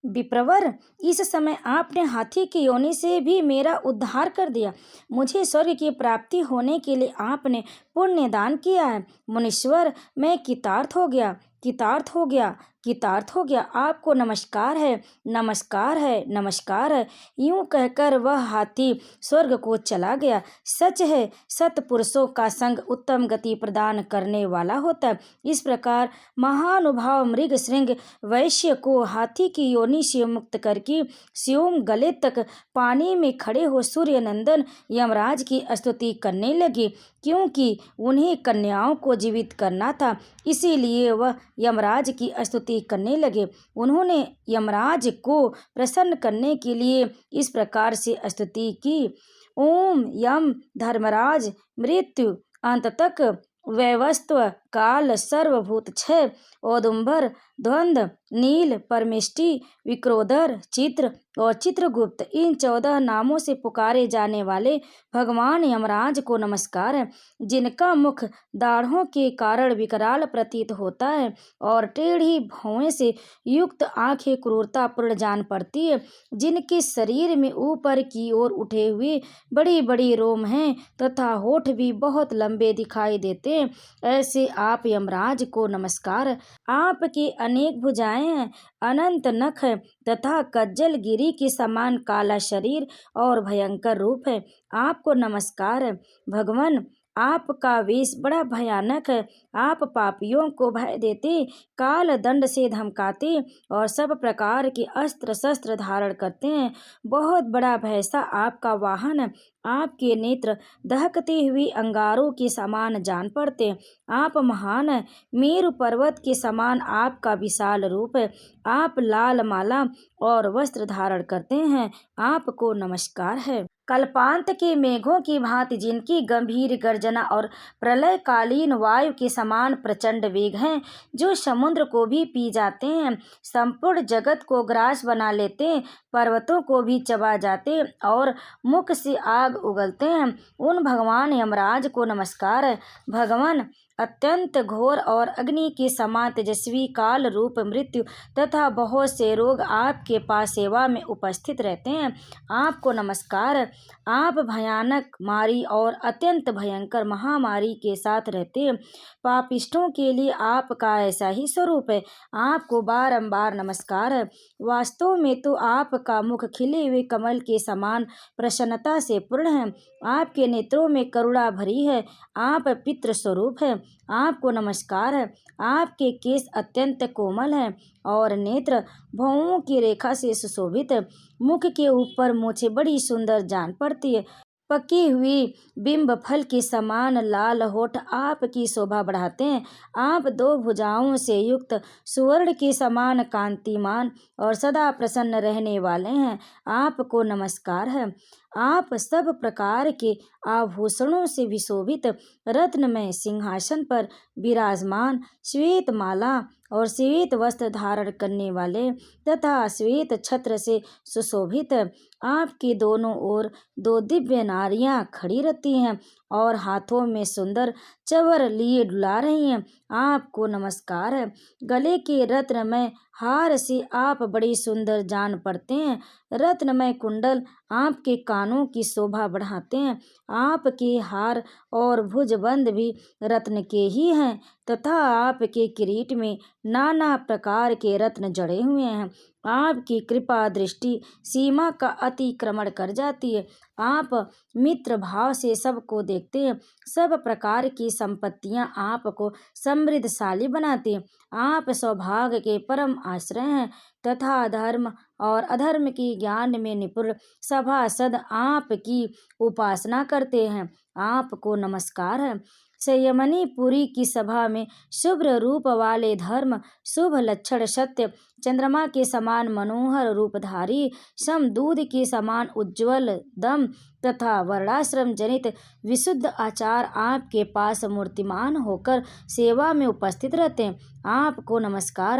विप्रवर, इस समय आपने हाथी की योनि से भी मेरा उद्धार कर दिया। मुझे स्वर्ग की प्राप्ति होने के लिए आपने पुण्य दान किया है। मुनीश्वर, मैं कृतार्थ हो गया, कृतार्थ हो गया, कृतार्थ हो गया। आपको नमस्कार है, नमस्कार है, नमस्कार है। यूं कहकर वह हाथी स्वर्ग को चला गया। सच है, सत्पुरुषों का संग उत्तम गति प्रदान करने वाला होता है। इस प्रकार महानुभाव मृग श्रृंग वैश्य को हाथी की योनि से मुक्त करके स्वयं गले तक पानी में खड़े हो सूर्य नंदन यमराज की स्तुति करने लगे, क्योंकि उन्हें कन्याओं को जीवित करना था। इसीलिए वह यमराज की स्तुति करने लगे। उन्होंने यमराज को प्रसन्न करने के लिए इस प्रकार से स्तुति की। ओम यम धर्मराज मृत्यु अंत तक वैवस्व काल सर्वभूत क्षय औदुंबर द्वंद्व नील परमेष्टि विक्रोधर चित्र और चित्रगुप्त, इन 14 नामों से पुकारे जाने वाले भगवान यमराज को नमस्कार है, जिनका मुख दाढ़ों के कारण विकराल प्रतीत होता है और टेढ़ी भौहें से युक्त आंखें क्रूरतापूर्ण जान पड़ती है, जिनके शरीर में ऊपर की ओर उठे हुए बड़ी बड़ी रोम हैं तथा होठ भी बहुत लंबे दिखाई देते हैं, ऐसे आप यमराज को नमस्कार। आपकी अनेक भुजाएं हैं, अनंत नख है तथा कज्जल गिरी के समान काला शरीर और भयंकर रूप है। आपको नमस्कार है। भगवान, आपका वेश बड़ा भयानक है। आप पापियों को भय देते, काल दंड से धमकाते और सब प्रकार के अस्त्र शस्त्र धारण करते हैं। बहुत बड़ा भैंसा आपका वाहन है। आपके नेत्र दहकते हुए अंगारों के समान जान पड़ते हैं। आप महान है। मेरु पर्वत के समान आपका विशाल रूप है। आप लाल माला और वस्त्र धारण करते हैं। आपको नमस्कार है। कल्पांत के मेघों की भांति जिनकी गंभीर गर्जना और प्रलयकालीन वायु के समान प्रचंड वेग हैं, जो समुद्र को भी पी जाते हैं, संपूर्ण जगत को ग्रास बना लेते हैं, पर्वतों को भी चबा जाते और मुख से आग उगलते हैं, उन भगवान यमराज को नमस्कार है। भगवान, अत्यंत घोर और अग्नि के समान तेजस्वी काल रूप मृत्यु तथा बहुत से रोग आपके पास सेवा में उपस्थित रहते हैं। आपको नमस्कार। आप भयानक मारी और अत्यंत भयंकर महामारी के साथ रहते हैं। पापिष्ठों के लिए आपका ऐसा ही स्वरूप है। आपको बारंबार नमस्कार है। वास्तव में तो आपका मुख खिले हुए कमल के समान प्रसन्नता से पूर्ण है। आपके नेत्रों में करुणा भरी है। आप पितृ स्वरूप है। आपको नमस्कार है। आपके केश अत्यंत कोमल हैं और नेत्र भौहों की रेखा से सुशोभित है। मुख के ऊपर मूछें बड़ी सुंदर जान पड़ती है। पकी हुई बिंब फल के समान लाल होठ आपकी शोभा बढ़ाते हैं। आप 2 भुजाओं से युक्त सुवर्ण के समान कांतिमान और सदा प्रसन्न रहने वाले हैं। आपको नमस्कार है। आप सब प्रकार के आभूषणों से विशोभित रत्नमय सिंहासन पर विराजमान, श्वेत माला और श्वेत वस्त्र धारण करने वाले तथा श्वेत छत्र से सुशोभित है। आपके दोनों ओर 2 दिव्य नारियां खड़ी रहती हैं और हाथों में सुंदर चवर लिए डुला रही हैं। आपको नमस्कार है। गले के रत्नमय हार से आप बड़ी सुंदर जान पड़ते हैं। रत्नमय कुंडल आपके कानों की शोभा बढ़ाते हैं। आपके हार और भुजबंद भी रत्न के ही हैं तथा आपके किरीट में नाना प्रकार के रत्न जड़े हुए हैं। आपकी कृपा दृष्टि सीमा का अतिक्रमण कर जाती है। आप मित्र भाव से सबको देखते हैं। सब प्रकार की संपत्तियां आपको समृद्धशाली बनाती हैं। आप सौभाग्य के परम आश्रय हैं तथा धर्म और अधर्म के ज्ञान में निपुण सभासद आपकी उपासना करते हैं। आपको नमस्कार है। संयमनीपुरी की सभा में शुभ्र रूप वाले धर्म शुभ लक्षण सत्य चंद्रमा के समान मनोहर रूपधारी समदूत के समान उज्ज्वल दम तथा वर्णाश्रम जनित विशुद्ध आचार आपके पास मूर्तिमान होकर सेवा में उपस्थित रहते हैं। आपको नमस्कार।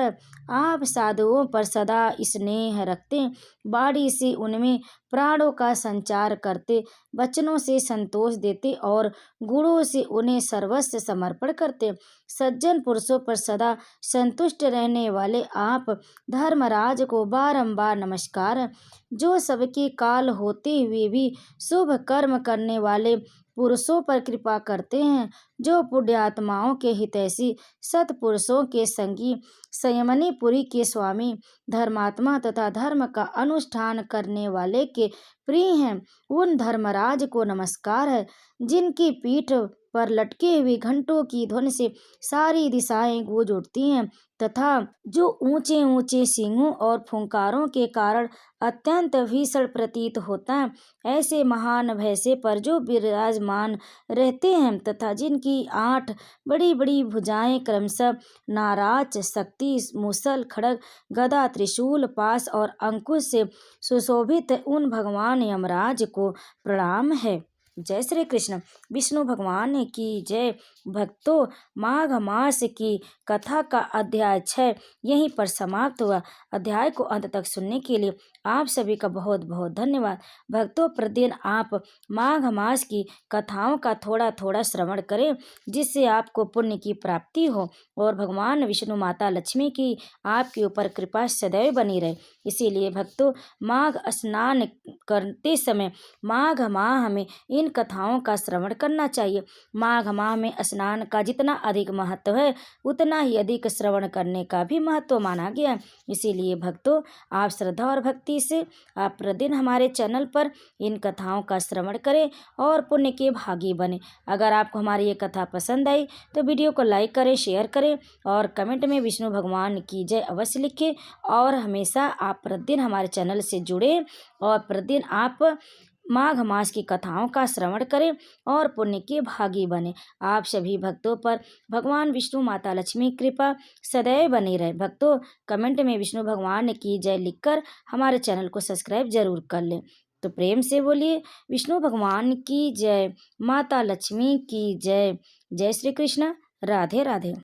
आप साधुओं पर सदा स्नेह रखते, वाणी से उनमें प्राणों का संचार करते, वचनों से संतोष देते और गुणों से उन्हें सर्वस्व समर्पण करते। सज्जन पुरुषों पर सदा संतुष्ट रहने वाले आप धर्मराज को बारंबार नमस्कार। जो सबके काल होते हुए भी शुभ कर्म करने वाले पुरुषों पर कृपा करते हैं, जो पुण्यात्माओं के हितैषी, सत्पुरुषों के संगी, संयमनीपुरी के स्वामी, धर्मात्मा तथा धर्म का अनुष्ठान करने वाले के प्रिय हैं, उन धर्मराज को नमस्कार है, जिनकी पीठ पर लटके हुए घंटों की ध्वनि से सारी दिशाएं गूंज उठती हैं तथा जो ऊंचे ऊंचे सींगों और फुंकारों के कारण अत्यंत भीषण प्रतीत होता है। ऐसे महान भैंसे पर जो विराजमान रहते हैं तथा जिनकी 8 बड़ी बड़ी भुजाएं क्रमशः नाराज, शक्ति, मूसल, खड्ग, गदा, त्रिशूल, पाश और अंकुश से सुशोभित उन भगवान यमराज को प्रणाम है। जय श्री कृष्ण। विष्णु भगवान की जय। भक्तों, माघ मास की कथा का अध्याय 6 यहीं पर समाप्त हुआ। अध्याय को अंत तक सुनने के लिए आप सभी का बहुत बहुत धन्यवाद। भक्तों, प्रतिदिन आप माघ मास की कथाओं का थोड़ा थोड़ा श्रवण करें, जिससे आपको पुण्य की प्राप्ति हो और भगवान विष्णु, माता लक्ष्मी की आपके ऊपर कृपा सदैव बनी रहे। इसीलिए भक्तों, माघ स्नान करते समय माघ माह में इन कथाओं का श्रवण करना चाहिए। माघ माह में स्नान का जितना अधिक महत्व है, उतना ही अधिक श्रवण करने का भी महत्व माना गया है। इसीलिए भक्तों, आप श्रद्धा और भक्ति से आप प्रतिदिन हमारे चैनल पर इन कथाओं का श्रवण करें और पुण्य के भागी बने। अगर आपको हमारी ये कथा पसंद आई तो वीडियो को लाइक करें, शेयर करें और कमेंट में विष्णु भगवान की जय अवश्य लिखें। और हमेशा आप प्रतिदिन हमारे चैनल से जुड़े और प्रतिदिन आप माघ मास की कथाओं का श्रवण करें और पुण्य के भागी बने। आप सभी भक्तों पर भगवान विष्णु, माता लक्ष्मी कृपा सदैव बनी रहे। भक्तों, कमेंट में विष्णु भगवान की जय लिखकर हमारे चैनल को सब्सक्राइब जरूर कर लें। तो प्रेम से बोलिए विष्णु भगवान की जय, माता लक्ष्मी की जय। जय श्री कृष्ण। राधे राधे।